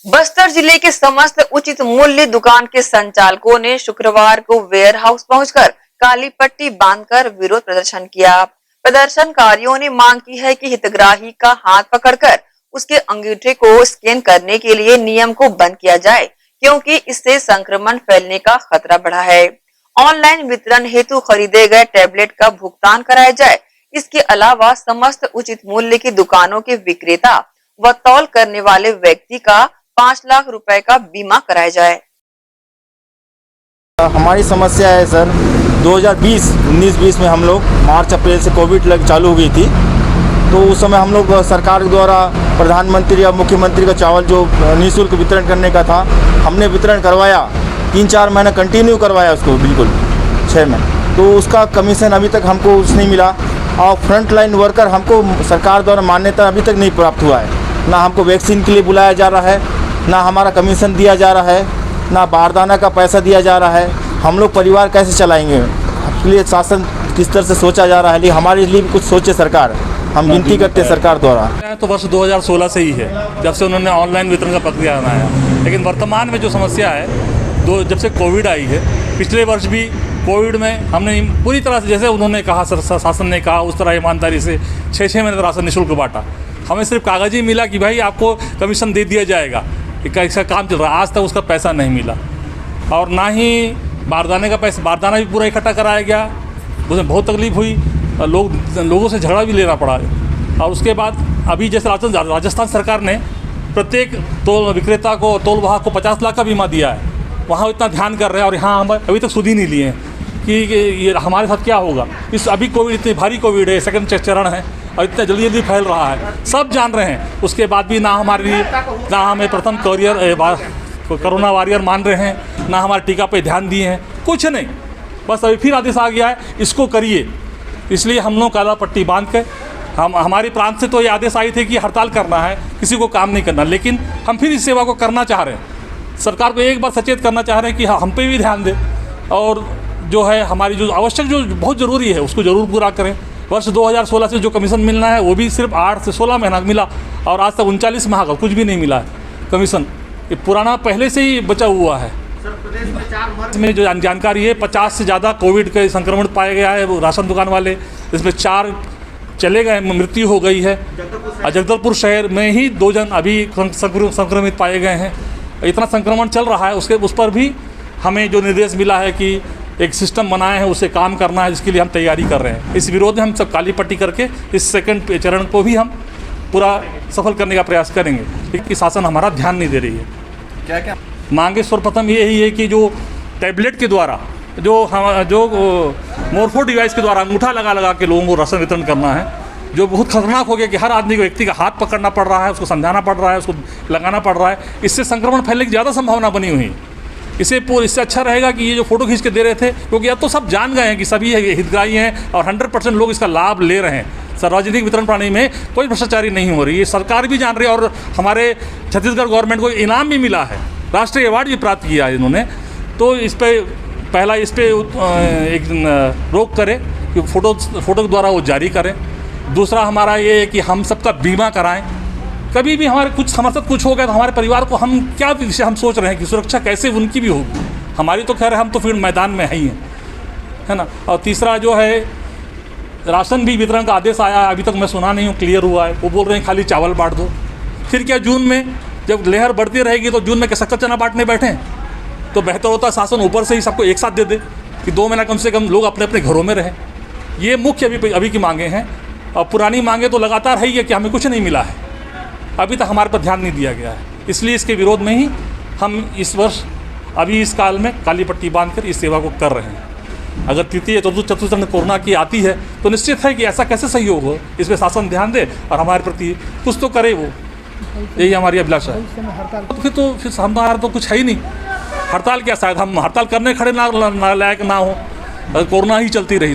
बस्तर जिले के समस्त उचित मूल्य दुकान के संचालकों ने शुक्रवार को वेयर हाउस पहुंचकर काली पट्टी बांधकर विरोध प्रदर्शन किया। प्रदर्शनकारियों ने मांग की है कि हितग्राही का हाथ पकड़कर उसके अंगूठे को स्कैन करने के लिए नियम को बंद किया जाए, क्योंकि इससे संक्रमण फैलने का खतरा बढ़ा है। ऑनलाइन वितरण हेतु खरीदे गए टैबलेट का भुगतान कराया जाए। इसके अलावा समस्त उचित मूल्य की दुकानों के विक्रेता व तौल करने वाले व्यक्ति का 5 लाख रुपए का बीमा कराया जाए। हमारी समस्या है सर, 19-20 में हम लोग मार्च अप्रैल से कोविड चालू हो गई थी, तो उस समय हम लोग सरकार द्वारा प्रधानमंत्री या मुख्यमंत्री का चावल जो निःशुल्क वितरण करने का था, हमने वितरण करवाया। 3-4 महीने कंटिन्यू करवाया उसको, बिल्कुल 6 महीने, तो उसका कमीशन अभी तक हमको कुछ नहीं मिला। और फ्रंट लाइन वर्कर हमको सरकार द्वारा मान्यता अभी तक नहीं प्राप्त हुआ है। ना हमको वैक्सीन के लिए बुलाया जा रहा है, ना हमारा कमीशन दिया जा रहा है, ना बारदाना का पैसा दिया जा रहा है। हम लोग परिवार कैसे चलाएंगे? इसके लिए शासन किस तरह से सोचा जा रहा है, लेकिन हमारे लिए भी कुछ सोचे सरकार। हम विनती करते हैं सरकार द्वारा। तो वर्ष 2016 से ही है, जब से उन्होंने ऑनलाइन वितरण का प्रक्रिया बनाया। लेकिन वर्तमान में जो समस्या है, जब से कोविड आई है, पिछले वर्ष भी कोविड में हमने पूरी तरह से जैसे उन्होंने कहा, शासन ने कहा, उस तरह ईमानदारी से 6 महीने राशन निःशुल्क बांटा। हमें सिर्फ कागज़ ही मिला कि भाई आपको कमीशन दे दिया जाएगा, इसका काम चल रहा है। आज तक उसका पैसा नहीं मिला। और ना ही बारदाने का पैसा, बारदाना भी पूरा इकट्ठा कराया गया, उसमें बहुत तकलीफ हुई, लोगों से झगड़ा भी लेना पड़ा। और उसके बाद अभी जैसे राजस्थान सरकार ने प्रत्येक तोल विक्रेता को, तोल वाहक को 50 लाख का बीमा दिया है। वहाँ इतना ध्यान कर रहे हैं, और यहाँ हम अभी तक सुध ही नहीं लिए हैं कि ये हमारे साथ क्या होगा। इस अभी कोविड, इतनी भारी कोविड है, सेकंड चरण है, और इतना जल्दी फैल रहा है, सब जान रहे हैं। उसके बाद भी ना हमें प्रथम कोरोना वॉरियर मान रहे हैं, ना हमारे टीका पे ध्यान दिए हैं, कुछ नहीं। बस अभी फिर आदेश आ गया है, इसको करिए। इसलिए हम लोग काला पट्टी बांध के, हमारे प्रांत से तो ये आदेश आई थे कि हड़ताल करना है, किसी को काम नहीं करना, लेकिन हम फिर इस सेवा को करना चाह रहे हैं। सरकार को एक बार सचेत करना चाह रहे हैं कि हाँ, हम पे भी ध्यान दें, और जो है हमारी जो आवश्यक, जो बहुत ज़रूरी है, उसको ज़रूर पूरा करें। वर्ष 2016 से जो कमीशन मिलना है, वो भी सिर्फ 8 से 16 महीना मिला, और आज तक 39 माह का कुछ भी नहीं मिला है कमीशन। ये पुराना पहले से ही बचा हुआ है। इसमें जो जानकारी है, 50 से ज़्यादा कोविड के संक्रमण पाया गया है, वो राशन दुकान वाले, इसमें 4 चले गए, मृत्यु हो गई है। जगदलपुर शहर में ही 2 जन अभी संक्रमित पाए गए हैं। इतना संक्रमण चल रहा है, उस पर भी हमें जो निर्देश मिला है कि एक सिस्टम बनाए हैं, उसे काम करना है, जिसके लिए हम तैयारी कर रहे हैं। इस विरोध में हम सब काली पट्टी करके इस सेकंड चरण को भी हम पूरा सफल करने का प्रयास करेंगे, क्योंकि शासन हमारा ध्यान नहीं दे रही है। क्या मांगे सर्वप्रथम ये ही है कि जो टैबलेट के द्वारा, जो मोरफो डिवाइस के द्वारा अंगूठा लगा के लोगों को राशन वितरण करना है, जो बहुत खतरनाक हो गया कि हर आदमी को, व्यक्ति का हाथ पकड़ना पड़ रहा है, उसको समझाना पड़ रहा है, उसको लगाना पड़ रहा है। इससे संक्रमण फैलने की ज़्यादा संभावना बनी हुई है। इससे अच्छा रहेगा कि ये जो फोटो खींच के दे रहे थे, क्योंकि अब तो सब जान गए हैं कि सभी हितग्राही हैं, और 100% लोग इसका लाभ ले रहे हैं। सार्वजनिक वितरण प्रणाली में कोई भ्रष्टाचारी नहीं हो रही है, सरकार भी जान रही है। और हमारे छत्तीसगढ़ गवर्नमेंट को इनाम भी मिला है, राष्ट्रीय अवार्ड भी प्राप्त किया है इन्होंने। तो इस पर एक रोक करें कि फ़ोटो के द्वारा वो जारी करें। दूसरा हमारा ये है कि हम सबका बीमा कराएं। कभी भी हमारे साथ कुछ हो गया तो हमारे परिवार को हम क्या विषय हम सोच रहे हैं कि सुरक्षा कैसे उनकी भी होगी। हमारी तो खैर, हम तो फिर मैदान में ही हैं, है ना। और तीसरा जो है, राशन भी वितरण का आदेश आया, अभी तक मैं सुना नहीं हूँ क्लियर हुआ है। वो बोल रहे हैं खाली चावल बांट दो। फिर क्या जून में जब लहर बढ़ती रहेगी तो जून में क्या शक्कर चना बांटने बैठें? तो बेहतर होता है शासन ऊपर से ही सबको एक साथ दे दे कि 2 महीना कम से कम लोग अपने अपने घरों में रहें। ये मुख्य अभी की मांगे हैं। और पुरानी मांगे तो लगातार है ही है कि हमें कुछ नहीं मिला है, अभी तक हमारे पर ध्यान नहीं दिया गया है। इसलिए इसके विरोध में ही हम इस वर्ष, अभी इस काल में काली पट्टी बांधकर इस सेवा को कर रहे हैं। अगर तृतीय चतुर्थ कोरोना की आती है तो निश्चित है कि ऐसा कैसे सहयोग हो, इस पर शासन ध्यान दे और हमारे प्रति कुछ तो करे। वो यही हमारी अभिलाषा है। फिर हमारा तो कुछ है ही नहीं। हड़ताल क्या, शायद हम हड़ताल करने खड़े ना लायक ना हो, कोरोना ही चलती रही